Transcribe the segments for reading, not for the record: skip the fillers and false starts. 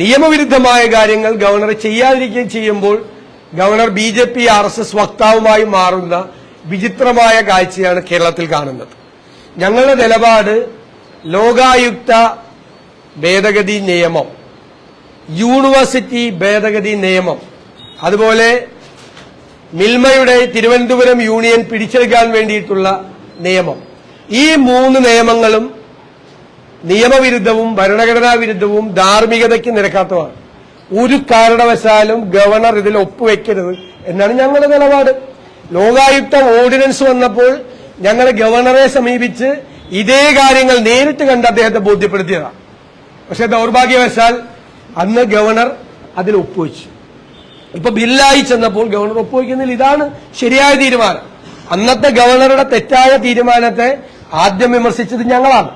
നിയമവിരുദ്ധമായ കാര്യങ്ങൾ ഗവർണർ ചെയ്യാതിരിക്കുകയും ചെയ്യുമ്പോൾ ഗവർണർ BJP RSS വക്താവുമായി മാറുന്ന വിചിത്രമായ കാഴ്ചയാണ് കേരളത്തിൽ കാണുന്നത്. ഞങ്ങളുടെ നിലപാട് ലോകായുക്ത ഭേദഗതി നിയമം, യൂണിവേഴ്സിറ്റി ഭേദഗതി നിയമം, അതുപോലെ മിൽമയുടെ തിരുവനന്തപുരം യൂണിയൻ പിടിച്ചെടുക്കാൻ വേണ്ടിയിട്ടുള്ള നിയമം, ഈ 3 നിയമങ്ങളും നിയമവിരുദ്ധവും ഭരണഘടനാ വിരുദ്ധവും ധാർമ്മികതയ്ക്ക് നിരക്കാത്തതാണ്. ഒരു കാരണവശാലും ഗവർണർ ഇതിൽ ഒപ്പുവെക്കരുത് എന്നാണ് ഞങ്ങളുടെ നിലപാട്. ലോകായുക്ത ഓർഡിനൻസ് വന്നപ്പോൾ ഞങ്ങൾ ഗവർണറെ സമീപിച്ച് ഇതേ കാര്യങ്ങൾ നേരിട്ട് കണ്ട് അദ്ദേഹത്തെ ബോധ്യപ്പെടുത്തിയതാണ്. പക്ഷെ ദൗർഭാഗ്യവശാൽ അന്ന് ഗവർണർ അതിൽ ഒപ്പുവെച്ചു. ഇപ്പൊ ബില്ലായി ചെന്നപ്പോൾ ഗവർണർ ഒപ്പുവെക്കുന്നില്ല. ഇതാണ് ശരിയായ തീരുമാനം. അന്നത്തെ ഗവർണറുടെ തെറ്റായ തീരുമാനത്തെ ആദ്യം വിമർശിച്ചത് ഞങ്ങളാണ്.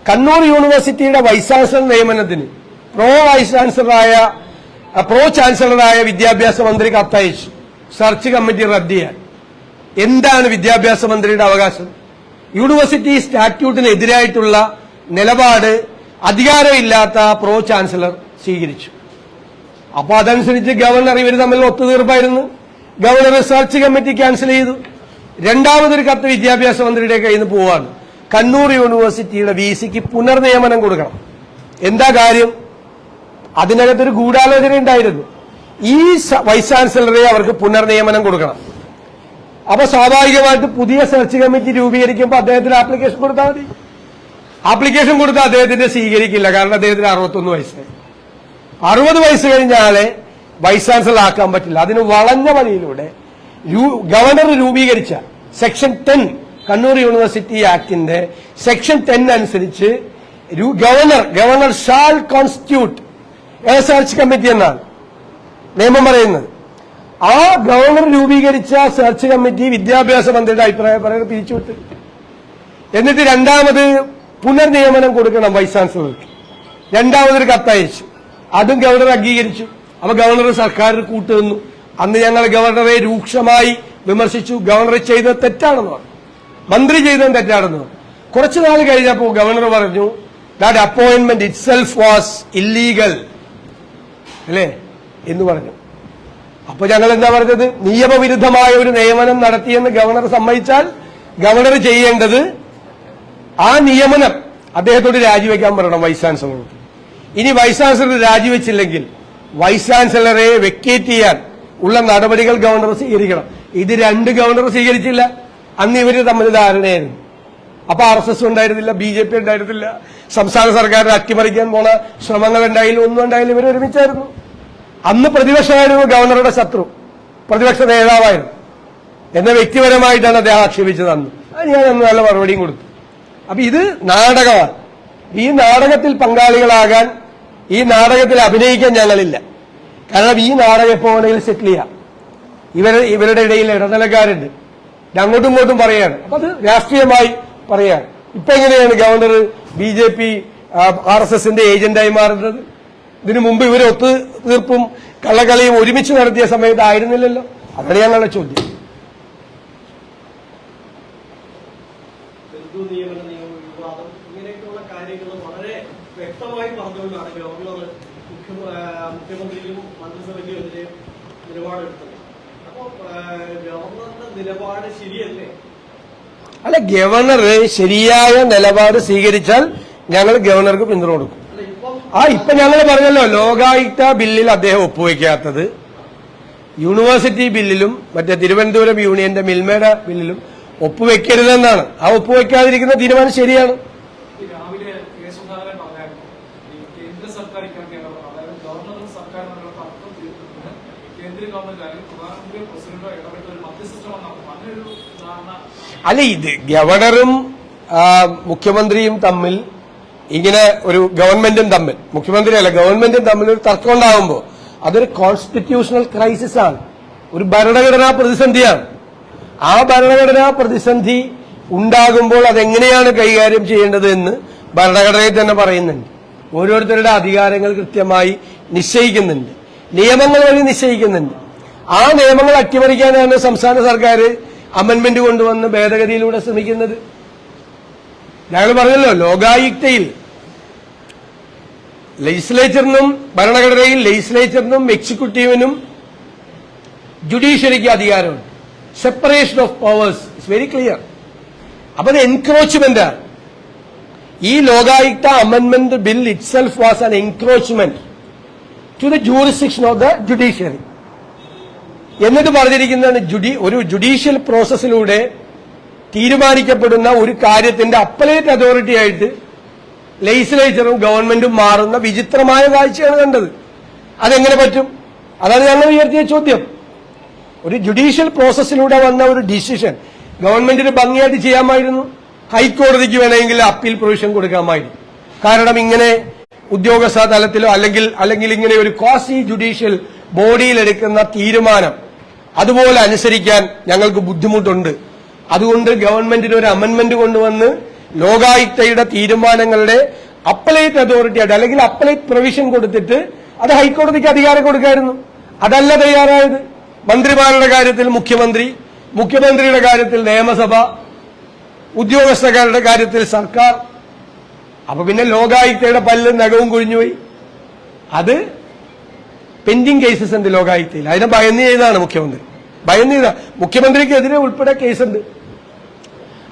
കണ്ണൂർ യൂണിവേഴ്സിറ്റിയുടെ വൈസ് ചാൻസലർ നിയമനത്തിന് പ്രോ ചാൻസലറായ വിദ്യാഭ്യാസ മന്ത്രി കത്തയച്ചു സെർച്ച് കമ്മിറ്റി റദ്ദ് ചെയ്യാൻ. എന്താണ് വിദ്യാഭ്യാസ മന്ത്രിയുടെ അവകാശം? യൂണിവേഴ്സിറ്റി സ്റ്റാറ്റ്യൂട്ടിനെതിരായിട്ടുള്ള നിലപാട് അധികാരമില്ലാത്ത പ്രോ ചാൻസലർ സ്വീകരിച്ചു. അപ്പൊ അതനുസരിച്ച് ഗവർണർ ഇവർ തമ്മിൽ ഒത്തുതീർപ്പായിരുന്നു. ഗവർണർ സെർച്ച് കമ്മിറ്റി ക്യാൻസൽ ചെയ്തു. രണ്ടാമതൊരു കത്ത് വിദ്യാഭ്യാസ മന്ത്രിയുടെ കയ്യിൽ നിന്ന് പോവാണ്. കണ്ണൂർ യൂണിവേഴ്സിറ്റിയുടെ VCക്ക് പുനർനിയമനം കൊടുക്കണം. എന്താ കാര്യം? അതിനകത്തൊരു ഗൂഢാലോചന ഉണ്ടായിരുന്നു. ഈ വൈസ് ചാൻസലറെ അവർക്ക് പുനർനിയമനം കൊടുക്കണം. അപ്പൊ സ്വാഭാവികമായിട്ട് പുതിയ സെർച്ച് കമ്മിറ്റി രൂപീകരിക്കുമ്പോൾ അദ്ദേഹത്തിന് ആപ്ലിക്കേഷൻ കൊടുത്താൽ മതി. ആപ്ലിക്കേഷൻ കൊടുത്താൽ അദ്ദേഹത്തിന്റെ സ്വീകരിക്കില്ല. കാരണം അദ്ദേഹത്തിന് 61 വയസ്സായി. 60 വയസ്സ് കഴിഞ്ഞാലേ വൈസ് ചാൻസലർ ആക്കാൻ പറ്റില്ല. അതിന് വളഞ്ഞ വഴിയിലൂടെ ഗവർണർ രൂപീകരിച്ച സെക്ഷൻ 10 കണ്ണൂർ യൂണിവേഴ്സിറ്റി ആക്ടിന്റെ സെക്ഷൻ 10 അനുസരിച്ച് governor shall constitute A search committee എന്നാണ് നിയമം പറയുന്നത്. ആ ഗവർണർ രൂപീകരിച്ച സെർച്ച് കമ്മിറ്റി വിദ്യാഭ്യാസ മന്ത്രിയുടെ അഭിപ്രായം പറയാൻ പിരിച്ചുവിട്ട്, എന്നിട്ട് രണ്ടാമത് പുനർനിയമനം കൊടുക്കണം വൈസ് ചാൻസലർക്ക്. രണ്ടാമതൊരു കത്തയച്ചു. അതും ഗവർണർ അംഗീകരിച്ചു. അപ്പൊ ഗവർണർ സർക്കാരിന് കൂട്ടുനിന്നു. അന്ന് ഞങ്ങൾ ഗവർണറെ രൂക്ഷമായി വിമർശിച്ചു. ഗവർണർ ചെയ്തത് തെറ്റാണെന്ന് പറഞ്ഞു, മന്ത്രി ചെയ്തത് തെറ്റാണെന്ന് പറഞ്ഞു. കുറച്ചു നാൾ കഴിഞ്ഞപ്പോൾ ഗവർണർ പറഞ്ഞു that appointment it self was illegal അല്ലേ എന്ന് പറഞ്ഞു. അപ്പൊ ഞങ്ങൾ എന്താ പറഞ്ഞത്? നിയമവിരുദ്ധമായ ഒരു നിയമനം നടത്തിയെന്ന് ഗവർണർ സമ്മതിച്ചാൽ ഗവർണർ ചെയ്യേണ്ടത് ആ നിയമനം അദ്ദേഹത്തോട് രാജിവെക്കാൻ പറയണം വൈസ് ചാൻസലറോട്. ഇനി വൈസ് ചാൻസലർ രാജിവെച്ചില്ലെങ്കിൽ വൈസ് ചാൻസലറെ വെക്കേറ്റ് ചെയ്യാൻ ഉള്ള നടപടികൾ ഗവർണർ സ്വീകരിക്കണം. ഇത് 2 ഗവർണർ സ്വീകരിച്ചില്ല. അന്ന് ഇവര് തമ്മിൽ ധാരണയായിരുന്നു. അപ്പൊ RSS ഉണ്ടായിരുന്നില്ല, BJP ഉണ്ടായിരുന്നില്ല, സംസ്ഥാന സർക്കാരിനെ അട്ടിമറിക്കാൻ പോണ ശ്രമങ്ങൾ ഉണ്ടായില്ല, ഒന്നും ഉണ്ടായില്ല. ഇവർ ഒരുമിച്ചായിരുന്നു. അന്ന് പ്രതിപക്ഷമായിരുന്നു ഗവർണറുടെ ശത്രു, പ്രതിപക്ഷ നേതാവായിരുന്നു. എന്നെ വ്യക്തിപരമായിട്ടാണ് അദ്ദേഹം ആക്ഷേപിച്ചത് അന്ന്. ഞാൻ അന്ന് നല്ല മറുപടിയും കൊടുത്തു. അപ്പൊ ഇത് നാടകമാണ്. ഈ നാടകത്തിൽ പങ്കാളികളാകാൻ, ഈ നാടകത്തിൽ അഭിനയിക്കാൻ ഞങ്ങളില്ല. കാരണം ഈ നാടകം എപ്പോ വേണമെങ്കിലും സെറ്റിൽ ചെയ്യാം. ഇവരുടെ ഇടയിൽ ഇടനിലക്കാരുണ്ട്, അങ്ങോട്ടും ഇങ്ങോട്ടും പറയാണ്. അപ്പൊ അത് രാഷ്ട്രീയമായി പറയാണ്. ഇപ്പൊ എങ്ങനെയാണ് ഗവർണർ BJP RSSന്റെ ഏജന്റായി മാറുന്നത്? ഇതിനു മുമ്പ് ഇവർ ഒത്തുതീർപ്പും കള്ളക്കളിയും ഒരുമിച്ച് നടത്തിയ സമയത്ത് ആയിരുന്നില്ലല്ലോ. അതാണ് ഞങ്ങളുടെ ചോദ്യം. ഇങ്ങനെയൊക്കെയുള്ള കാര്യങ്ങൾ വളരെ വ്യക്തമായി പറഞ്ഞുകൊണ്ടാണ് ഗവർണർ മുഖ്യമന്ത്രിയും മന്ത്രിസഭയ്ക്കും എതിരെ നിലപാടെടുത്തത്. അപ്പോൾ ഗവർണറുടെ നിലപാട് ശരിയല്ലേ? അല്ല, ഗവർണർ ശരിയായ നിലപാട് സ്വീകരിച്ചാൽ ഞങ്ങൾ ഗവർണർക്ക് പിന്തുണ കൊടുക്കും. ഇപ്പൊ ഞങ്ങൾ പറഞ്ഞല്ലോ, ലോകായുക്ത ബില്ലിൽ അദ്ദേഹം ഒപ്പുവെക്കാത്തത് യൂണിവേഴ്സിറ്റി ബില്ലിലും മറ്റേ തിരുവനന്തപുരം യൂണിയന്റെ മിൽമയുടെ ബില്ലിലും ഒപ്പുവെക്കരുതെന്നാണ്. ആ ഒപ്പുവെക്കാതിരിക്കുന്ന തീരുമാനം ശരിയാണ്. അല്ല, ഇത് ഗവർണറും മുഖ്യമന്ത്രിയും തമ്മിൽ ഇങ്ങനെ ഒരു ഗവൺമെന്റും തമ്മിൽ, മുഖ്യമന്ത്രിയല്ല ഗവൺമെന്റും തമ്മിൽ ഒരു തർക്കം ഉണ്ടാകുമ്പോൾ അതൊരു കോൺസ്റ്റിറ്റ്യൂഷണൽ ക്രൈസിസ് ആണ്, ഒരു ഭരണഘടനാ പ്രതിസന്ധിയാണ്. ആ ഭരണഘടനാ പ്രതിസന്ധി ഉണ്ടാകുമ്പോൾ അതെങ്ങനെയാണ് കൈകാര്യം ചെയ്യേണ്ടത് എന്ന് ഭരണഘടനയിൽ തന്നെ പറയുന്നുണ്ട്. ഓരോരുത്തരുടെ അധികാരങ്ങൾ കൃത്യമായി നിശ്ചയിക്കുന്നുണ്ട്, നിയമങ്ങൾ വഴി നിശ്ചയിക്കുന്നുണ്ട്. ആ നിയമങ്ങൾ അട്ടിമറിക്കാനാണ് സംസ്ഥാന സർക്കാർ അമെന്റ്മെന്റ് കൊണ്ടുവന്ന് ഭേദഗതിയിലൂടെ ശ്രമിക്കുന്നത്. ഞങ്ങൾ പറഞ്ഞല്ലോ, ലോകായുക്തയിൽ ലെജിസ്ലേച്ചറിനും ഭരണഘടനയിൽ ലെജിസ്ലേച്ചറിനും എക്സിക്യൂട്ടീവിനും ജുഡീഷ്യറിക്ക് അധികാരമുണ്ട്. Separation of powers it's very clear. അപ്പൊ അത് എൻക്രോച്ച്മെന്റ് ആണ്. ഈ Lokayukta amendment bill itself was an encroachment to the jurisdiction of the judiciary. എന്നിട്ട് പറഞ്ഞിരിക്കുന്നതാണ് ഒരു ജുഡീഷ്യൽ പ്രോസസ്സിലൂടെ തീരുമാനിക്കപ്പെടുന്ന ഒരു കാര്യത്തിന്റെ അപ്പലേറ്റ് അതോറിറ്റി ആയിട്ട് ലെജിസ്ലേച്ചറും ഗവൺമെന്റും മാറുന്ന വിചിത്രമായ കാഴ്ചയാണ് കണ്ടത്. അതെങ്ങനെ പറ്റും? അതാണ് ഞങ്ങൾ ഉയർത്തിയ ചോദ്യം. ഒരു ജുഡീഷ്യൽ പ്രോസസ്സിലൂടെ വന്ന ഒരു ഡിസിഷൻ ഗവൺമെന്റിന് ഭംഗിയായിട്ട് ചെയ്യാമായിരുന്നു. ഹൈക്കോടതിക്ക് വേണമെങ്കിൽ അപ്പീൽ പ്രൊവിഷൻ കൊടുക്കാമായിരുന്നു. കാരണം ഇങ്ങനെ ഉദ്യോഗസ്ഥ തലത്തിലോ അല്ലെങ്കിൽ ഇങ്ങനെ ഒരു ക്വാസി ജുഡീഷ്യൽ ബോഡിയിൽ എടുക്കുന്ന തീരുമാനം അതുപോലെ അനുസരിക്കാൻ ഞങ്ങൾക്ക് ബുദ്ധിമുട്ടുണ്ട്. അതുകൊണ്ട് ഗവൺമെന്റിന് ഒരു അമെന്റ്മെന്റ് കൊണ്ടുവന്ന് ലോകായുക്തയുടെ തീരുമാനങ്ങളുടെ അപ്പലേറ്റ് അതോറിറ്റി ആയിട്ട് അല്ലെങ്കിൽ അപ്പലേറ്റ് പ്രൊവിഷൻ കൊടുത്തിട്ട് അത് ഹൈക്കോടതിക്ക് അധികാരം കൊടുക്കായിരുന്നു. അതല്ല തയ്യാറായത്. മന്ത്രിമാരുടെ കാര്യത്തിൽ മുഖ്യമന്ത്രിയുടെ കാര്യത്തിൽ നിയമസഭ, ഉദ്യോഗസ്ഥരുടെ കാര്യത്തിൽ സർക്കാർ. അപ്പൊ പിന്നെ ലോകായുക്തയുടെ പല്ല് നഖവും കൊഴിഞ്ഞുപോയി. അത് പെൻഡിങ് കേസസ് ഉണ്ട് ലോകായുക്തയിൽ. അതിനെ ഭയന്ന് ചെയ്താണ് മുഖ്യമന്ത്രിക്കെതിരെ ഉൾപ്പെടെ കേസുണ്ട്.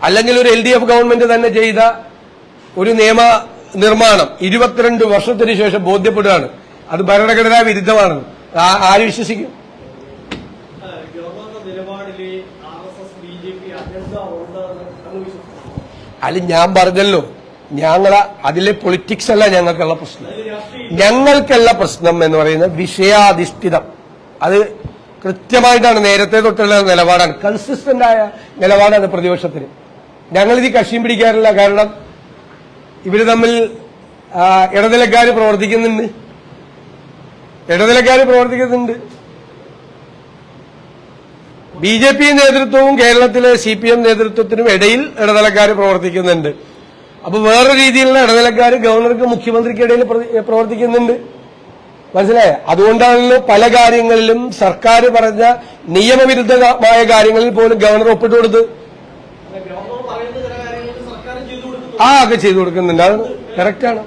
അല്ലെങ്കിൽ ഒരു LDF ഗവൺമെന്റ് തന്നെ ചെയ്ത ഒരു നിയമ നിർമ്മാണം 22 വർഷത്തിന് ശേഷം ബോധ്യപ്പെടുകയാണ് അത് ഭരണഘടനാ വിരുദ്ധമാണെന്ന്. ആര് വിശ്വസിക്കും? അല്ല, ഞാൻ പറഞ്ഞല്ലോ, അതിലെ പൊളിറ്റിക്സ് അല്ല ഞങ്ങൾക്കുള്ള പ്രശ്നം. ഞങ്ങൾക്കുള്ള പ്രശ്നം എന്ന് പറയുന്നത് വിഷയാധിഷ്ഠിതം. അത് കൃത്യമായിട്ടാണ് നേരത്തെ തൊട്ടുള്ള നിലപാടാണ്, കൺസിസ്റ്റന്റ് ആയ നിലപാടാണ് പ്രതിപക്ഷത്തിന്. ഞങ്ങളിത് കക്ഷിയും പിടിക്കാറില്ല. കാരണം ഇവര് തമ്മിൽ ഇടനിലക്കാര് പ്രവർത്തിക്കുന്നുണ്ട്. BJP നേതൃത്വവും കേരളത്തിലെ CPM നേതൃത്വത്തിനും ഇടയിൽ ഇടനിലക്കാര് പ്രവർത്തിക്കുന്നുണ്ട്. അപ്പൊ വേറെ രീതിയിലുള്ള ഇടനിലക്കാര് ഗവർണർക്ക് മുഖ്യമന്ത്രിക്കിടയിൽ പ്രവർത്തിക്കുന്നുണ്ട്. മനസ്സിലായോ? അതുകൊണ്ടാണല്ലോ പല കാര്യങ്ങളിലും സർക്കാർ പറഞ്ഞ നിയമവിരുദ്ധമായ കാര്യങ്ങളിൽ പോലും ഗവർണർ ഒപ്പിട്ട് കൊടുത്ത് ഒക്കെ ചെയ്തു കൊടുക്കുന്നുണ്ട്. അത് കറക്റ്റാണ്.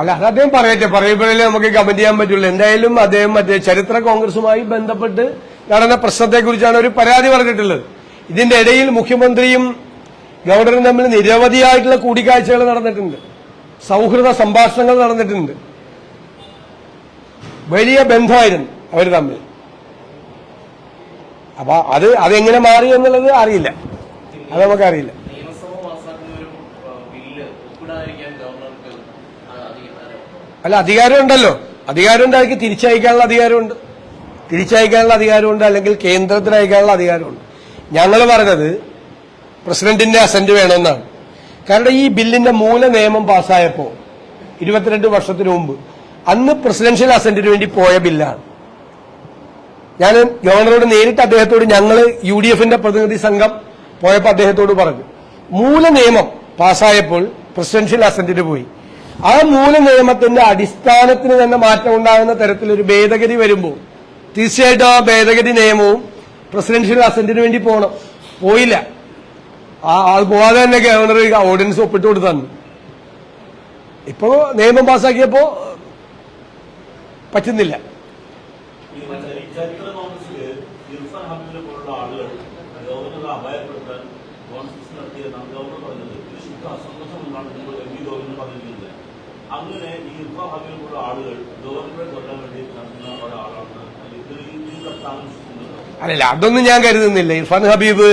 അല്ല, അത് അദ്ദേഹം പറയുമ്പോഴല്ലേ നമുക്ക് കമന്റ് ചെയ്യാൻ പറ്റുള്ളൂ. എന്തായാലും അദ്ദേഹം ചരിത്ര കോൺഗ്രസുമായി ബന്ധപ്പെട്ട് നടന്ന പ്രശ്നത്തെക്കുറിച്ചാണ് ഒരു പരാതി പറഞ്ഞിട്ടുള്ളത്. ഇതിന്റെ ഇടയിൽ മുഖ്യമന്ത്രിയും ഗവർണറും തമ്മിൽ നിരവധിയായിട്ടുള്ള കൂടിക്കാഴ്ചകൾ നടന്നിട്ടുണ്ട്, സൗഹൃദ സംഭാഷണങ്ങൾ നടന്നിട്ടുണ്ട്. വലിയ ബന്ധമായിരുന്നു അവർ തമ്മിൽ. അപ്പൊ അതെങ്ങനെ മാറി എന്നുള്ളത് അറിയില്ല, അത് നമുക്കറിയില്ല. അല്ല, അധികാരമുണ്ടല്ലോ, അധികാരമുണ്ട്. അതിക്ക് തിരിച്ചയക്കാനുള്ള അധികാരമുണ്ട്, അല്ലെങ്കിൽ കേന്ദ്രത്തിന് അയക്കാനുള്ള അധികാരമുണ്ട്. ഞങ്ങൾ പറഞ്ഞത് പ്രസിഡന്റിന്റെ അസന്റ് വേണമെന്നാണ്. കാരണം ഈ ബില്ലിന്റെ മൂല നിയമം പാസ്സായപ്പോ 22 വർഷത്തിനു മുമ്പ് അന്ന് പ്രസിഡൻഷ്യൽ അസന്റിന് വേണ്ടി പോയ ബില്ലാണ്. ഞാൻ ഗവർണറോട് നേരിട്ട് അദ്ദേഹത്തോട്, ഞങ്ങൾ UDFന്റെ പ്രതിനിധി സംഘം പോയപ്പോൾ അദ്ദേഹത്തോട് പറഞ്ഞു, മൂല നിയമം പാസ്സായപ്പോൾ പ്രസിഡൻഷ്യൽ അസന്റിന് പോയി. ആ മൂല നിയമത്തിന്റെ അടിസ്ഥാനത്തിന് തന്നെ മാറ്റം ഉണ്ടാകുന്ന തരത്തിലൊരു ഭേദഗതി വരുമ്പോൾ തീർച്ചയായിട്ടും ആ ഭേദഗതി നിയമവും പ്രസിഡൻഷ്യൽ അസന്റിന് വേണ്ടി പോയില്ല. അത് പോവാതെ തന്നെ ഗവർണർ ഓർഡിനൻസ് ഒപ്പിട്ട് കൊടുത്തു. ഇപ്പോ നിയമം പാസ്സാക്കിയപ്പോ പറ്റുന്നില്ല. അങ്ങനെ ഈ ഇർഫാൻ ഹബീബ് പോലുള്ള ആളുകൾ ഗവർണറെ കൊല്ലാൻ വേണ്ടി നടത്തുന്ന ഒരാളാണ്. അല്ലല്ല, അതൊന്നും ഞാൻ കരുതുന്നില്ല. ഇർഫാൻ ഹബീബ്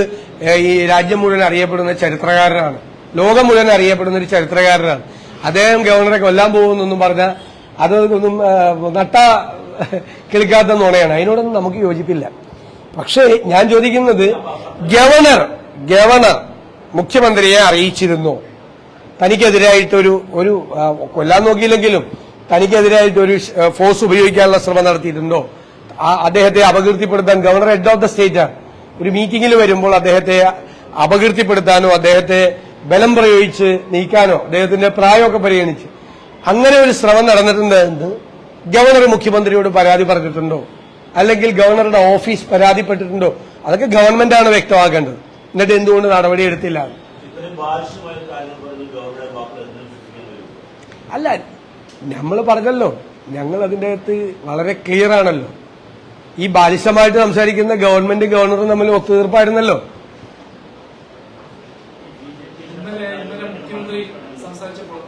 ഈ രാജ്യം മുഴുവൻ അറിയപ്പെടുന്ന ചരിത്രകാരനാണ്, ലോകം മുഴുവൻ അറിയപ്പെടുന്ന ഒരു ചരിത്രകാരനാണ്. അദ്ദേഹം ഗവർണറെ കൊല്ലാൻ പോകുന്നൊന്നും പറഞ്ഞാൽ അതൊന്നും കേൾക്കാത്ത നുണയാണ്. അതിനോടൊന്നും നമുക്ക് യോജിപ്പില്ല. പക്ഷേ ഞാൻ ചോദിക്കുന്നത്, ഗവർണർ മുഖ്യമന്ത്രിയെ അറിയിച്ചിരുന്നോ തനിക്കെതിരായിട്ടൊരു കൊല്ലാൻ നോക്കിയില്ലെങ്കിലും തനിക്കെതിരായിട്ടൊരു ഫോഴ്സ് ഉപയോഗിക്കാനുള്ള ശ്രമം നടത്തിയിട്ടുണ്ടോ? അദ്ദേഹത്തെ അപകീർത്തിപ്പെടുത്താൻ, governor head of the state ആണ്, ഒരു മീറ്റിംഗിൽ വരുമ്പോൾ അദ്ദേഹത്തെ അപകീർത്തിപ്പെടുത്താനോ അദ്ദേഹത്തെ ബലം പ്രയോഗിച്ച് നീക്കാനോ അദ്ദേഹത്തിന്റെ പ്രായമൊക്കെ പരിഗണിച്ച് അങ്ങനെ ഒരു ശ്രമം നടന്നിട്ടുണ്ടെന്ന് ഗവർണർ മുഖ്യമന്ത്രിയോട് പരാതി പറഞ്ഞിട്ടുണ്ടോ? അല്ലെങ്കിൽ ഗവർണറുടെ ഓഫീസ് പരാതിപ്പെട്ടിട്ടുണ്ടോ? അതൊക്കെ ഗവൺമെന്റാണ് വ്യക്തമാക്കേണ്ടത്. എന്നിട്ട് എന്തുകൊണ്ട് നടപടിയെടുത്തില്ല? ഒരു ബാലിശമായ കാര്യങ്ങൾ പറഞ്ഞ് ഗവർണറെ വാക്കുകൾ സൃഷ്ടിക്കാൻ വരും. അല്ല, നമ്മൾ പറഞ്ഞല്ലോ, ഞങ്ങൾ അതിൻ്റെ അകത്ത് വളരെ ക്ലിയർ ആണല്ലോ. ഈ ബാലിശമായിട്ട് സംസാരിക്കുന്ന ഗവൺമെന്റ് ഗവർണറും തമ്മിൽ ഒത്തുതീർപ്പായിരുന്നല്ലോ. മുഖ്യമന്ത്രി സംസാരിച്ചപ്പോൾ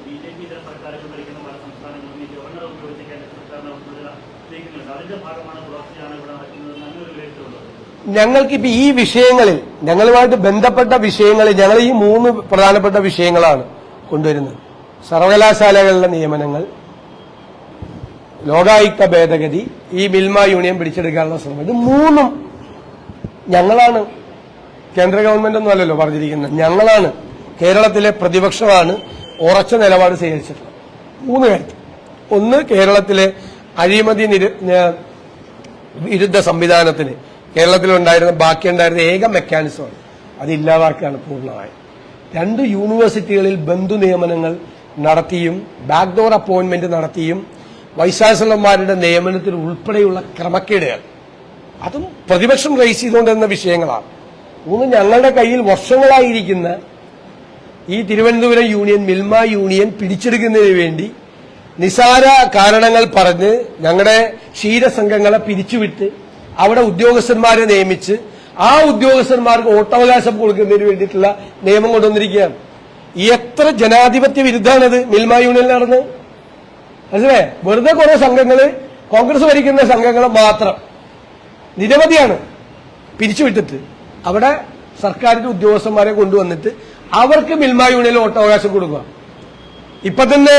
ബിജെപി ഇതര സർക്കാരുകൾ ഭരിക്കുന്ന പല സംസ്ഥാനങ്ങളും ഈ ഗവർണർ ഉപയോഗിക്കാൻ സർക്കാരിനെ ഉൾപ്പെടുത്തുന്നുണ്ട്. അതിന്റെ ഭാഗമാണ് പുലർച്ചെയാണ് ഇവിടെ നടക്കുന്നത് നല്ലൊരു വിലയിരുത്തലുള്ളത്. ഞങ്ങൾക്കിപ്പോ ഈ വിഷയങ്ങളിൽ, ഞങ്ങളുമായിട്ട് ബന്ധപ്പെട്ട വിഷയങ്ങളിൽ ഞങ്ങൾ ഈ 3 പ്രധാനപ്പെട്ട വിഷയങ്ങളാണ് കൊണ്ടുവരുന്നത്. സർവകലാശാലകളുടെ നിയമനങ്ങൾ, ലോകായുക്ത ഭേദഗതി, ഈ മിൽമ യൂണിയൻ പിടിച്ചെടുക്കാനുള്ള ശ്രമം. ഇത് 3ഉം ഞങ്ങളാണ്, കേന്ദ്ര ഗവൺമെന്റ് ഒന്നും അല്ലല്ലോ പറഞ്ഞിരിക്കുന്നത്. ഞങ്ങളാണ്, കേരളത്തിലെ പ്രതിപക്ഷമാണ് ഉറച്ച നിലപാട് സ്വീകരിച്ചിട്ടുള്ളത് 3 കാര്യത്തിൽ. ഒന്ന്, കേരളത്തിലെ അഴിമതി വിരുദ്ധ സംവിധാനത്തിന് കേരളത്തിലുണ്ടായിരുന്ന ബാക്കിയുണ്ടായിരുന്ന ഏക മെക്കാനിസമാണ്, അത് ഇല്ലാതാക്കുകയാണ് പൂർണ്ണമായും. 2, യൂണിവേഴ്സിറ്റികളിൽ ബന്ധു നിയമനങ്ങൾ നടത്തിയും ബാക്ക്ഡോർ അപ്പോയിന്റ്മെന്റ് നടത്തിയും വൈസ് ചാൻസലർമാരുടെ നിയമനത്തിൽ ഉൾപ്പെടെയുള്ള ക്രമക്കേടുകൾ, അതും പ്രതിപക്ഷം റേസ് ചെയ്തുകൊണ്ടിരുന്ന വിഷയങ്ങളാണ്. 3, ഞങ്ങളുടെ കയ്യിൽ വർഷങ്ങളായിരിക്കുന്ന ഈ തിരുവനന്തപുരം യൂണിയൻ, മിൽമ യൂണിയൻ പിടിച്ചെടുക്കുന്നതിന് വേണ്ടി നിസാര കാരണങ്ങൾ പറഞ്ഞ് ഞങ്ങളുടെ ക്ഷീരസംഘങ്ങളെ പിരിച്ചുവിട്ട് അവിടെ ഉദ്യോഗസ്ഥന്മാരെ നിയമിച്ച് ആ ഉദ്യോഗസ്ഥന്മാർക്ക് വോട്ടവകാശം കൊടുക്കുന്നതിന് വേണ്ടിയിട്ടുള്ള നിയമം കൊണ്ടുവന്നിരിക്കുകയാണ്. എത്ര ജനാധിപത്യ വിരുദ്ധമാണത് മിൽമ യൂണിയനിൽ നടന്ന്. മനസ്സിലേ, വെറുതെ കുറെ സംഘങ്ങള്, കോൺഗ്രസ് ഭരിക്കുന്ന സംഘങ്ങളെ മാത്രം നിരവധിയാണ് പിരിച്ചുവിട്ടിട്ട് അവിടെ സർക്കാരിന്റെ ഉദ്യോഗസ്ഥന്മാരെ കൊണ്ടുവന്നിട്ട് അവർക്ക് മിൽമ യൂണിയനിൽ വോട്ടവകാശം കൊടുക്കുക. ഇപ്പൊ തന്നെ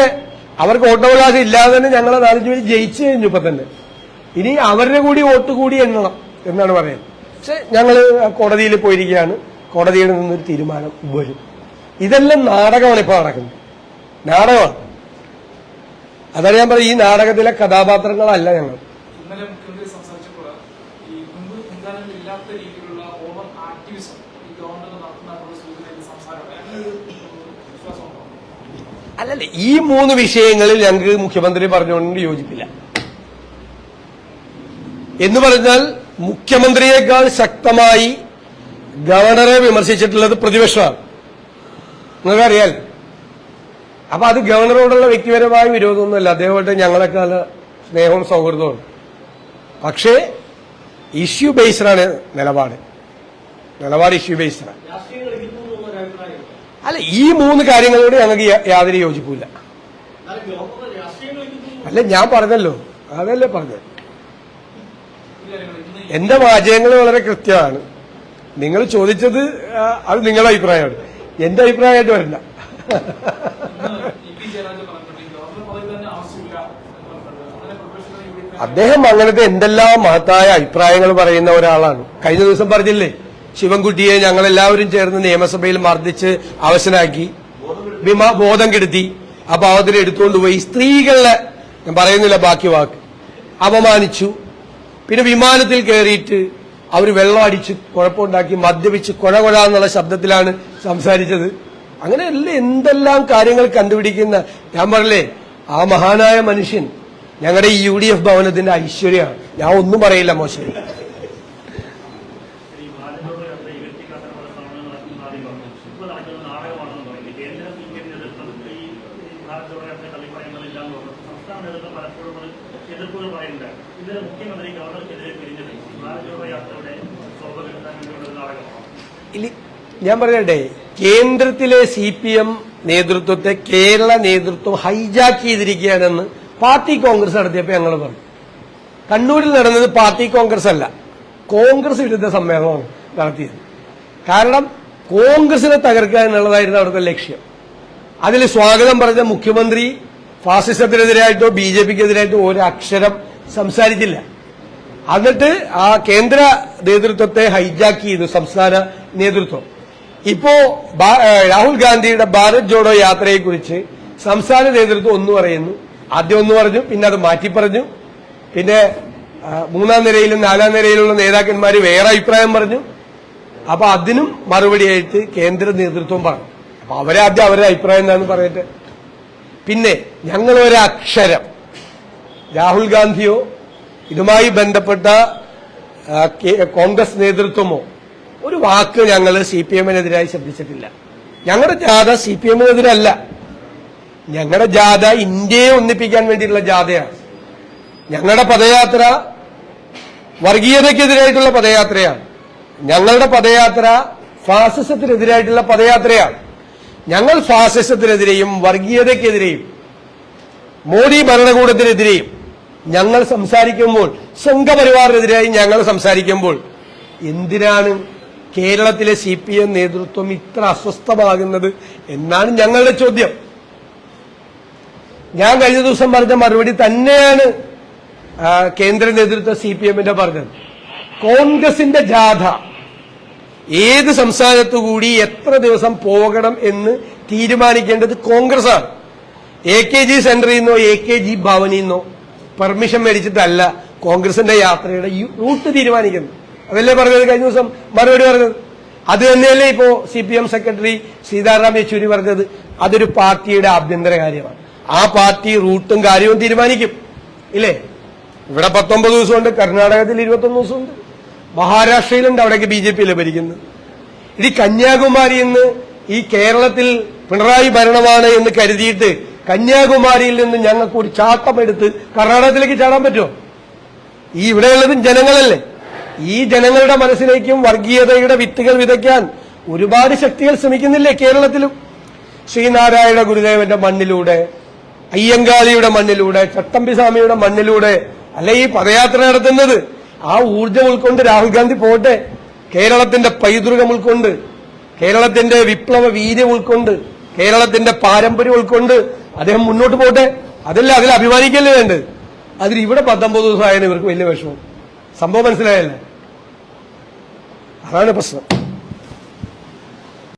അവർക്ക് വോട്ടവകാശം ഇല്ലാതെ തന്നെ ഞങ്ങളെ 4 പേര് ജയിച്ചു കഴിഞ്ഞു. ഇപ്പൊ തന്നെ ഇനി അവരുടെ കൂടി വോട്ട് കൂടി എണ്ണണം എന്നാണ് പറയുന്നത്. പക്ഷെ ഞങ്ങള് കോടതിയിൽ പോയിരിക്കുകയാണ്. കോടതിയിൽ നിന്നൊരു തീരുമാനം വരും. ഇതെല്ലാം നാടകമാണ് ഇപ്പൊ നടക്കുന്നത്, നാടകമാണ്. അതാണ് ഞാൻ പറയുന്നത്, ഈ നാടകത്തിലെ കഥാപാത്രങ്ങളല്ല ഞങ്ങൾ. ഇന്നലെ മുഖ്യമന്ത്രി സംസാരിച്ചപ്പോൾ ഈ മുൻപ് മുൻകാലങ്ങളില്ലാത്ത രീതിയിലുള്ള ഓവർ ആക്ടിവിസം ഈ ഗവൺമെന്റ് നടത്തുന്ന സൂചനയിൽ സംസാരം വിശ്വാസമുണ്ടോ? അല്ലല്ല, ഈ 3 വിഷയങ്ങളിൽ ഞങ്ങൾക്ക് മുഖ്യമന്ത്രി പറഞ്ഞുകൊണ്ട് യോജിപ്പില്ല. എന്ന് പറഞ്ഞാൽ മുഖ്യമന്ത്രിയേക്കാൾ ശക്തമായി ഗവർണറെ വിമർശിച്ചിട്ടുള്ളത് പ്രതിപക്ഷമാണ്, നിങ്ങൾക്കറിയാൽ. അപ്പൊ അത് ഗവർണറോടുള്ള വ്യക്തിപരമായ വിരോധമൊന്നുമല്ല, അദ്ദേഹമായിട്ട് ഞങ്ങളെക്കാൾ സ്നേഹവും സൗഹൃദവും. പക്ഷേ ഇഷ്യൂ ബേസ്ഡാണ് നിലപാട് ഇഷ്യൂ ബേസ്ഡാണ്. രാഷ്ട്രീയം കളിക്കുന്നു എന്നുള്ള അഭിപ്രായം. അല്ല, ഈ 3 കാര്യങ്ങളോട് ഞങ്ങൾക്ക് യാതൊരു യോജിപ്പില്ല. എന്നാലും ഗവർണർ രാഷ്ട്രീയം കളിക്കുന്നു. അല്ല, ഞാൻ പറഞ്ഞല്ലോ, അതല്ലേ പറഞ്ഞത്. എന്റെ വാചകങ്ങൾ വളരെ കൃത്യമാണ്. നിങ്ങൾ ചോദിച്ചത് അത് നിങ്ങളുടെ അഭിപ്രായമാണ്, എന്റെ അഭിപ്രായമായിട്ട് വരില്ല. അദ്ദേഹം അങ്ങനത്തെ എന്തെല്ലാം മഹത്തായ അഭിപ്രായങ്ങൾ പറയുന്ന ഒരാളാണ്. കഴിഞ്ഞ ദിവസം പറഞ്ഞില്ലേ, ശിവൻകുട്ടിയെ ഞങ്ങളെല്ലാവരും ചേർന്ന് നിയമസഭയിൽ മർദ്ദിച്ച് അവശനാക്കി, ബോധം കെടുത്തി, ആ പാവത്തിനെ എടുത്തുകൊണ്ടുപോയി, സ്ത്രീകളെ, ഞാൻ പറയുന്നില്ല ബാക്കി വാക്ക്, അപമാനിച്ചു. പിന്നെ വിമാനത്തിൽ കയറിയിട്ട് അവർ വെള്ളം അടിച്ച് കുഴപ്പമുണ്ടാക്കി, മദ്യപിച്ച് കൊഴ എന്നുള്ള ശബ്ദത്തിലാണ് സംസാരിച്ചത്. അങ്ങനെയല്ല എന്തെല്ലാം കാര്യങ്ങൾ കണ്ടുപിടിക്കുന്ന. ഞാൻ പറഞ്ഞില്ലേ, ആ മഹാനായ മനുഷ്യൻ ഞങ്ങളുടെ ഈ UDF ഭവനത്തിന്റെ ഐശ്വര്യമാണ്. ഞാൻ ഒന്നും പറയില്ല മോശം. ഈ ബാലജോട് യാത്ര ഈ വ്യക്തിഗത പല ശ്രമങ്ങൾ നടത്തുന്ന ആദ്യം പറഞ്ഞു. ഇപ്പോൾ നടക്കുന്ന നാടകമാണെന്ന് പറഞ്ഞു. കേന്ദ്ര CPM നേതൃത്വം ഈ ബാലജോട് യാത്ര തള്ളിപ്പറയുന്നില്ല എന്ന് പറഞ്ഞു. സംസ്ഥാന നേതൃത്വം പലപ്പോഴും എതിർപ്പുകൾ പറയുന്നുണ്ട്. ഇന്നലെ മുഖ്യമന്ത്രി ഗവർണർക്കെതിരെ പിരിഞ്ഞത് ബാലജോട് യാത്രയുടെ സ്വാഭാവികത വേണ്ടിയുള്ള നാടകമാണ്. ഞാൻ പറയട്ടെ, കേന്ദ്രത്തിലെ CPM നേതൃത്വത്തെ കേരള നേതൃത്വം ഹൈജാക്ക് ചെയ്തിരിക്കുകയാണെന്ന് പാർട്ടി കോൺഗ്രസ് നടത്തിയപ്പോൾ ഞങ്ങൾ പറഞ്ഞു. കണ്ണൂരിൽ നടന്നത് പാർട്ടി കോൺഗ്രസ് അല്ല, കോൺഗ്രസ് വിരുദ്ധ സമ്മേളനമാണ് നടത്തിയത്. കാരണം കോൺഗ്രസിനെ തകർക്കുക എന്നുള്ളതായിരുന്നു അവിടുത്തെ ലക്ഷ്യം. അതിൽ സ്വാഗതം പറഞ്ഞ മുഖ്യമന്ത്രി ഫാസിസത്തിനെതിരായിട്ടോ BJPക്കെതിരായിട്ടോ ഒരു അക്ഷരം സംസാരിച്ചില്ല. എന്നിട്ട് ആ കേന്ദ്ര നേതൃത്വത്തെ ഹൈജാക്ക് ചെയ്തു സംസ്ഥാന നേതൃത്വം. ഇപ്പോ രാഹുൽ ഗാന്ധിയുടെ ഭാരത് ജോഡോ യാത്രയെക്കുറിച്ച് സംസ്ഥാന നേതൃത്വം ഒന്ന് പറയുന്നു, ആദ്യം ഒന്ന് പറഞ്ഞു, പിന്നെ അത് മാറ്റി പറഞ്ഞു, പിന്നെ 3ാം നിരയിലും 4ാം നിരയിലുള്ള നേതാക്കന്മാർ വേറെ അഭിപ്രായം പറഞ്ഞു. അപ്പൊ അതിനും മറുപടിയായിട്ട് കേന്ദ്ര നേതൃത്വം പറഞ്ഞു. അപ്പൊ അവരാദ്യം അവരുടെ അഭിപ്രായം എന്താണെന്ന് പറയട്ടെ. പിന്നെ ഞങ്ങൾ ഒരക്ഷരം രാഹുൽ ഗാന്ധിയോ ഇതുമായി ബന്ധപ്പെട്ട കോൺഗ്രസ് നേതൃത്വമോ ഒരു വാക്ക് ഞങ്ങൾ CPM-നെതിരായി ശബ്ദിച്ചിട്ടില്ല. ഞങ്ങളുടെ ജാഥ CPM-നെതിരല്ല. ഞങ്ങളുടെ ജാഥ ഇന്ത്യയെ ഒന്നിപ്പിക്കാൻ വേണ്ടിയിട്ടുള്ള ജാഥയാണ്. ഞങ്ങളുടെ പദയാത്ര വർഗീയതയ്ക്കെതിരായിട്ടുള്ള പദയാത്രയാണ്. ഞങ്ങളുടെ പദയാത്ര ഫാസിസത്തിനെതിരായിട്ടുള്ള പദയാത്രയാണ്. ഞങ്ങൾ ഫാസിസത്തിനെതിരെയും വർഗീയതയ്ക്കെതിരെയും മോദി ഭരണകൂടത്തിനെതിരെയും ഞങ്ങൾ സംസാരിക്കുമ്പോൾ, സംഘപരിവാറിനെതിരായി ഞങ്ങൾ സംസാരിക്കുമ്പോൾ എന്തിനാണ് കേരളത്തിലെ CPM നേതൃത്വം ഇത്ര അസ്വസ്ഥമാകുന്നത് എന്നാണ് ഞങ്ങളുടെ ചോദ്യം. ഞാൻ കഴിഞ്ഞ ദിവസം പറഞ്ഞ മറുപടി തന്നെയാണ് കേന്ദ്ര നേതൃത്വ CPM-ന്റെ പറഞ്ഞത്. കോൺഗ്രസിന്റെ ജാഥ ഏത് സംസ്ഥാനത്തുകൂടി എത്ര ദിവസം പോകണം എന്ന് തീരുമാനിക്കേണ്ടത് കോൺഗ്രസാണ്. AKG സെന്ററിൽ നിന്നോ AKG ഭവനിൽ നിന്നോ പെർമിഷൻ മേടിച്ചിട്ടല്ല കോൺഗ്രസിന്റെ യാത്രയുടെ റൂട്ട് തീരുമാനിക്കുന്നത്. അതല്ലേ പറഞ്ഞത് കഴിഞ്ഞ ദിവസം മറുപടി പറഞ്ഞത്. അത് തന്നെയല്ലേ ഇപ്പോ CPM സെക്രട്ടറി സീതാറാം യെച്ചൂരി പറഞ്ഞത്. അതൊരു പാർട്ടിയുടെ ആഭ്യന്തര കാര്യമാണ്. ആ പാർട്ടി റൂട്ടും കാര്യവും തീരുമാനിക്കും. ഇല്ലേ? ഇവിടെ 19 ദിവസമുണ്ട്, കർണാടകത്തിൽ 21 ദിവസമുണ്ട്, മഹാരാഷ്ട്രയിലുണ്ട്, അവിടേക്ക് BJP ഭരിക്കുന്നത്. ഇനി കന്യാകുമാരിയിൽ നിന്ന് ഈ കേരളത്തിൽ പിണറായി ഭരണമാണ് എന്ന് കരുതിയിട്ട് കന്യാകുമാരിയിൽ നിന്ന് ഞങ്ങൾക്ക് ഒരു ചാട്ടമെടുത്ത് കർണാടകത്തിലേക്ക് ചാടാൻ പറ്റുമോ? ഈ ഇവിടെയുള്ളതും ജനങ്ങളല്ലേ. ഈ ജനങ്ങളുടെ മനസ്സിലേക്കും വർഗീയതയുടെ വിത്തുകൾ വിതയ്ക്കാൻ ഒരുപാട് ശക്തികൾ ശ്രമിക്കുന്നില്ലേ കേരളത്തിലും? ശ്രീനാരായണ ഗുരുദേവന്റെ മണ്ണിലൂടെ, അയ്യങ്കാളിയുടെ മണ്ണിലൂടെ, ചട്ടമ്പിസ്വാമിയുടെ മണ്ണിലൂടെ അല്ല ഈ പദയാത്ര നടത്തുന്നത്. ആ ഊർജ്ജം ഉൾക്കൊണ്ട് രാഹുൽ ഗാന്ധി പോട്ടെ. കേരളത്തിന്റെ പൈതൃകം ഉൾക്കൊണ്ട്, കേരളത്തിന്റെ വിപ്ലവ വീര്യം ഉൾക്കൊണ്ട്, കേരളത്തിന്റെ പാരമ്പര്യം ഉൾക്കൊണ്ട് അദ്ദേഹം മുന്നോട്ട് പോട്ടെ. അതിൽ അഭിമാനിക്കല്ലേ വേണ്ടത്. അതിൽ ഇവിടെ 19 ദിവസമായാലും ഇവർക്ക് വലിയ വിഷമം. സംഭവം മനസ്സിലായല്ലേ? അതാണ് പ്രശ്നം.